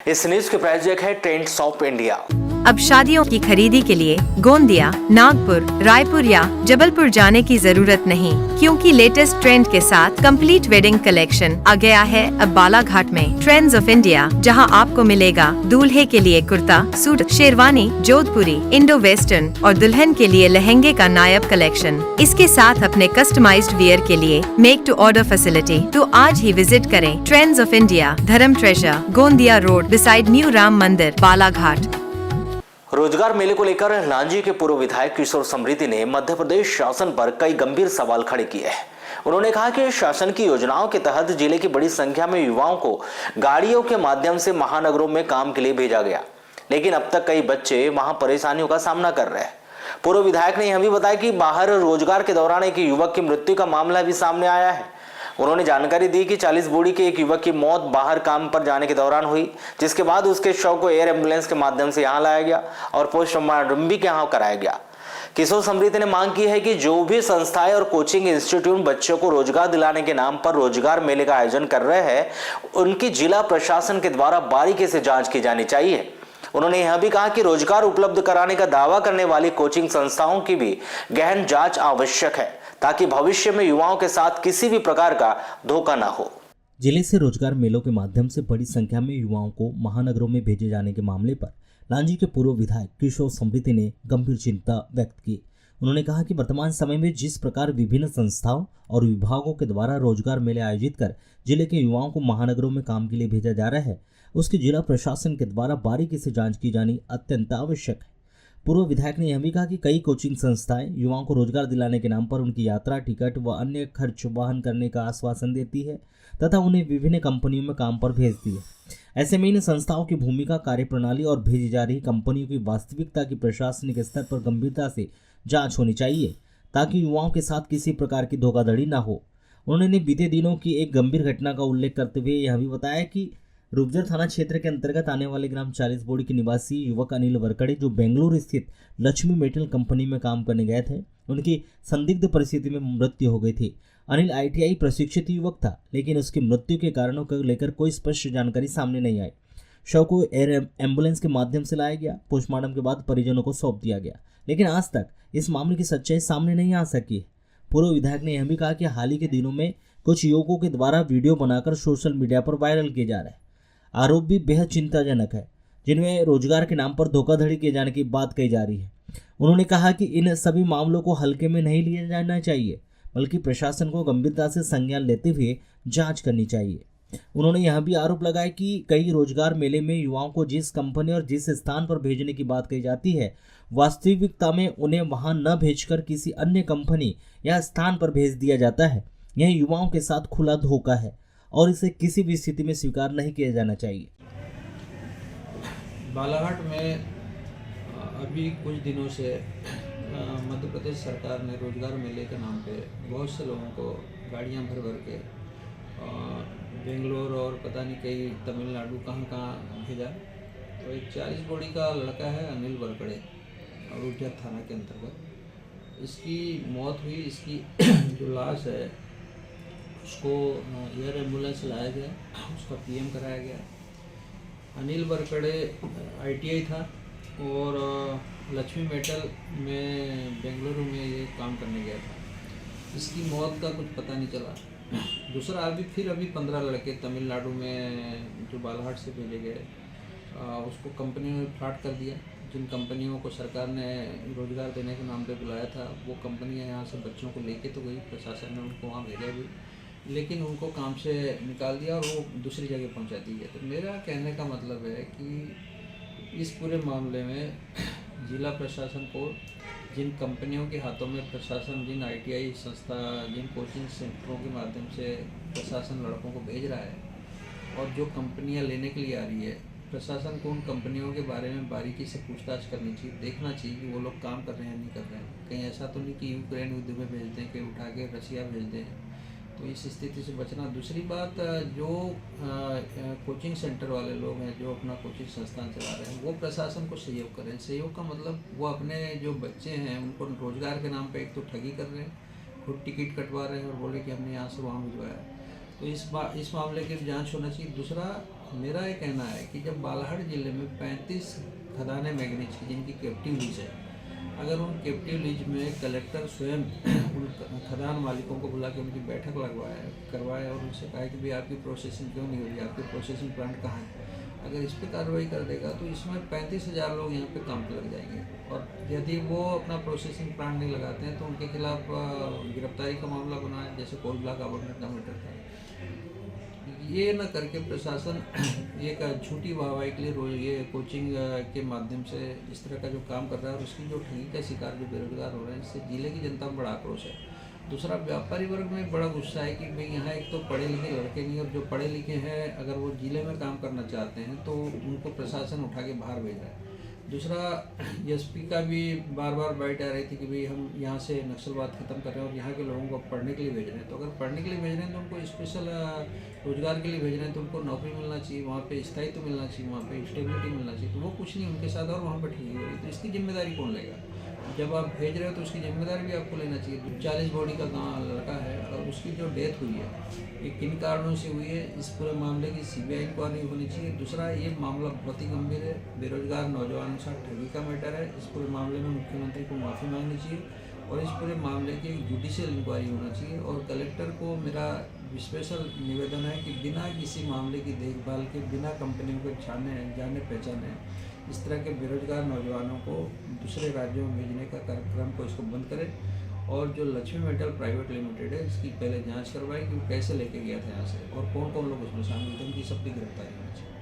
इस न्यूज के प्रायोजक है ट्रेंड्स ऑफ इंडिया। अब शादियों की खरीदी के लिए गोंदिया, नागपुर, रायपुर या जबलपुर जाने की जरूरत नहीं, क्योंकि लेटेस्ट ट्रेंड के साथ कंप्लीट वेडिंग कलेक्शन आ गया है अब बालाघाट में। ट्रेंड्स ऑफ इंडिया, जहां आपको मिलेगा दूल्हे के लिए कुर्ता, सूट, शेरवानी, जोधपुरी, इंडो वेस्टर्न और दुल्हन के लिए लहंगे का नायब कलेक्शन। इसके साथ अपने कस्टमाइज्ड वियर के लिए मेक टू ऑर्डर फैसिलिटी। तो आज ही विजिट करें ट्रेंड्स ऑफ इंडिया, धर्म treasure, Gondia road, beside new Ram मंदिर, बालाघाट। रोजगार मेले को लेकर लांजी के पूर्व विधायक किशोर समृद्धि ने मध्य प्रदेश शासन पर कई गंभीर सवाल खड़े किए हैं। उन्होंने कहा कि शासन की योजनाओं के तहत जिले की बड़ी संख्या में युवाओं को गाड़ियों के माध्यम से महानगरों में काम के लिए भेजा गया, लेकिन अब तक कई बच्चे वहां परेशानियों का सामना कर रहे हैं। पूर्व विधायक ने यह भी बताया कि बाहर रोजगार के दौरान एक युवक की मृत्यु का मामला भी सामने आया है। उन्होंने जानकारी दी कि 40 बोड़ी के एक युवक की मौत बाहर काम पर जाने के दौरान हुई, जिसके बाद उसके शव को एयर एम्बुलेंस के माध्यम से यहां लाया गया और पोस्टमार्टम भी यहां कराया गया। किशोर समृद्धि ने मांग की है कि जो भी संस्थाएं और कोचिंग इंस्टीट्यूट बच्चों को रोजगार दिलाने के नाम पर रोजगार मेले का आयोजन कर रहे हैं, उनकी जिला प्रशासन के द्वारा बारीकी से जांच की जानी चाहिए। उन्होंने यह भी कहा कि रोजगार उपलब्ध कराने का दावा करने वाली कोचिंग संस्थाओं की भी गहन जांच आवश्यक है, ताकि भविष्य में युवाओं के साथ किसी भी प्रकार का धोखा न हो। जिले से रोजगार मेलों के माध्यम से बड़ी संख्या में युवाओं को महानगरों में भेजे जाने के मामले पर लांजी के पूर्व विधायक किशोर समृद्धि ने गंभीर चिंता व्यक्त की। उन्होंने कहा कि वर्तमान समय में जिस प्रकार विभिन्न संस्थाओं और विभागों के द्वारा रोजगार मेले आयोजित कर जिले के युवाओं को महानगरों में काम के लिए भेजा जा रहा है, उसकी जिला प्रशासन के द्वारा बारीकी से जांच की जानी अत्यंत आवश्यक है। पूर्व विधायक ने यह भी कहा कि कई कोचिंग संस्थाएं युवाओं को रोजगार दिलाने के नाम पर उनकी यात्रा, टिकट व अन्य खर्च वहन करने का आश्वासन देती है तथा उन्हें विभिन्न कंपनियों में काम पर भेजती है। ऐसे में इन संस्थाओं की भूमिका, कार्यप्रणाली और भेजी जा रही कंपनियों की वास्तविकता की प्रशासनिक स्तर पर गंभीरता से जांच होनी चाहिए, ताकि युवाओं के साथ किसी प्रकार की धोखाधड़ी न हो। उन्होंने बीते दिनों की एक गंभीर घटना का उल्लेख करते हुए यह भी बताया कि रूपजर थाना क्षेत्र के अंतर्गत आने वाले ग्राम 40 बोड़ी के निवासी युवक अनिल वरकड़े, जो बेंगलुरु स्थित लक्ष्मी मेटल कंपनी में काम करने गए थे, उनकी संदिग्ध परिस्थिति में मृत्यु हो गई थी। अनिल ITI प्रशिक्षित युवक था, लेकिन उसकी मृत्यु के कारणों को लेकर कोई स्पष्ट जानकारी सामने नहीं आई। शव को एयर एम्बुलेंस के माध्यम से लाया गया, पोस्टमार्टम के बाद परिजनों को सौंप दिया गया, लेकिन आज तक इस मामले की सच्चाई सामने नहीं आ सकी है। पूर्व विधायक ने यह भी कहा कि हाल ही के दिनों में कुछ युवकों के द्वारा वीडियो बनाकर सोशल मीडिया पर वायरल किए जा रहे हैं। आरोप भी बेहद चिंताजनक है, जिनमें रोजगार के नाम पर धोखाधड़ी किए जाने की बात कही जा रही है। उन्होंने कहा कि इन सभी मामलों को हल्के में नहीं लिया जाना चाहिए, बल्कि प्रशासन को गंभीरता से संज्ञान लेते हुए जांच करनी चाहिए। उन्होंने यह भी आरोप लगाया कि कई रोजगार मेले में युवाओं को जिस कंपनी और जिस स्थान पर भेजने की बात कही जाती है, वास्तविकता में उन्हें वहां न भेजकर किसी अन्य कंपनी या स्थान पर भेज दिया जाता है। यह युवाओं के साथ खुला धोखा है और इसे किसी भी स्थिति में स्वीकार नहीं किया जाना चाहिए। बालाघाट में अभी कुछ दिनों से मध्य प्रदेश सरकार ने रोजगार मेले के नाम पे बहुत से लोगों को गाड़ियां भर भर के बेंगलोर और पता नहीं कई तमिलनाडु कहाँ भेजा। तो एक 40 बोड़ी का लड़का है अनिल वरकड़े, रूपजर थाना के अंतर्गत। इसकी मौत हुई। इसकी जो लाश है उसको एयर एम्बुलेंस लाया गया, उसका PM कराया गया। अनिल वरकड़े ITI था और लक्ष्मी मेटल में बेंगलुरु में ये काम करने गया था। इसकी मौत का कुछ पता नहीं चला। दूसरा अभी 15 लड़के तमिलनाडु में जो बालाघाट से भेजे गए, उसको कंपनी ने फ्लैट कर दिया। जिन कंपनियों को सरकार ने रोजगार देने के नाम पे बुलाया था, वो कंपनियां यहाँ से बच्चों को लेके तो गई, प्रशासन ने उनको वहाँ भेजा भी, लेकिन उनको काम से निकाल दिया और वो दूसरी जगह पहुँचा दी है। तो मेरा कहने का मतलब है कि इस पूरे मामले में जिला प्रशासन को जिन कंपनियों के हाथों में प्रशासन, जिन ITI संस्था, जिन कोचिंग सेंटरों के माध्यम से प्रशासन लड़कों को भेज रहा है और जो कंपनियां लेने के लिए आ रही है, प्रशासन को उन कंपनियों के बारे में बारीकी से पूछताछ करनी चाहिए, देखना चाहिए कि वो लोग काम कर रहे हैं या नहीं कर रहे हैं। कहीं ऐसा तो नहीं कि यूक्रेन युद्ध में भेज दें, कहीं उठा के रसिया भेज दें। तो इस स्थिति से बचना। दूसरी बात, जो कोचिंग सेंटर वाले लोग हैं, जो अपना कोचिंग संस्थान चला रहे हैं, वो प्रशासन को सहयोग करें। सहयोग का मतलब वो अपने जो बच्चे हैं उनको रोजगार के नाम पे एक तो ठगी कर रहे हैं, खुद टिकट कटवा रहे हैं और बोले कि हमने यहाँ से वहाँ भिजवाया। तो इस मामले की जांच होना चाहिए। दूसरा, मेरा ये कहना है कि जब बालाघाट जिले में 35 खदानें मैग्नीज की जिनकी कैप्टिव लीज है, अगर उन कैप्टिव लीज में कलेक्टर स्वयं उन खदान मालिकों को बुला के उनकी बैठक करवाए और उनसे कहा कि भाई आपकी प्रोसेसिंग क्यों नहीं हो रही, आपके प्रोसेसिंग प्लांट कहाँ है, अगर इस पर कार्रवाई कर देगा तो इसमें 35,000 लोग यहाँ पे काम पे लग जाएंगे। और यदि वो अपना प्रोसेसिंग प्लांट नहीं लगाते हैं तो उनके खिलाफ गिरफ्तारी का मामला बना है, जैसे कोल ब्लॉक आवंटन का मैटर था। ये न करके प्रशासन एक झूठी वाहवाही के लिए रोज ये कोचिंग के माध्यम से इस तरह का जो काम कर रहा है और उसकी जो ठगी का शिकार जो बेरोजगार हो रहे हैं, इससे जिले की जनता में बड़ा आक्रोश है। दूसरा, व्यापारी वर्ग में बड़ा गुस्सा है कि भाई यहाँ एक तो पढ़े लिखे लड़के नहीं, और जो पढ़े लिखे हैं अगर वो जिले में काम करना चाहते हैं तो उनको प्रशासन उठा के बाहर भेज रहा है। दूसरा, एसपी का भी बार बार बाइट आ रही थी कि भाई हम यहाँ से नक्सलवाद खत्म कर रहे हैं और यहाँ के लोगों को पढ़ने के लिए भेज रहे हैं। तो अगर पढ़ने के लिए भेज रहे हैं तो उनको स्पेशल रोजगार के लिए भेज रहे हैं, तो उनको नौकरी मिलना चाहिए, वहाँ पे स्थायित्व मिलना चाहिए, वहाँ पे स्टेबिलिटी मिलना चाहिए। तो वो कुछ नहीं उनके साथ, और वहाँ पर ठगी हो रही है। तो इसकी जिम्मेदारी कौन लेगा? जब आप भेज रहे हो तो उसकी जिम्मेदारी भी आपको लेना चाहिए। 40 बॉडी का गाँव लड़का है और उसकी जो डेथ हुई है ये किन कारणों से हुई है, इस पूरे मामले की सीबीआई इंक्वायरी होनी चाहिए। दूसरा, ये मामला बहुत ही गंभीर है, बेरोजगार नौजवानों के साथ ठगी का मैटर है। इस पूरे मामले में मुख्यमंत्री को माफ़ी मांगनी चाहिए और इस पूरे मामले की जुडिशियल इंक्वायरी होना चाहिए। और कलेक्टर को मेरा स्पेशल निवेदन है कि बिना किसी मामले की देखभाल के, बिना कंपनियों को जाने पहचाने इस तरह के बेरोजगार नौजवानों को दूसरे राज्यों में भेजने का कार्यक्रम को इसको बंद करें। और जो लक्ष्मी मेटल प्राइवेट लिमिटेड है, इसकी पहले जांच करवाएं कि वो कैसे लेके गया था यहाँ से और कौन कौन लोग उसमें शामिल थे, उनकी सबकी गिरफ्तारी होनी चाहिए।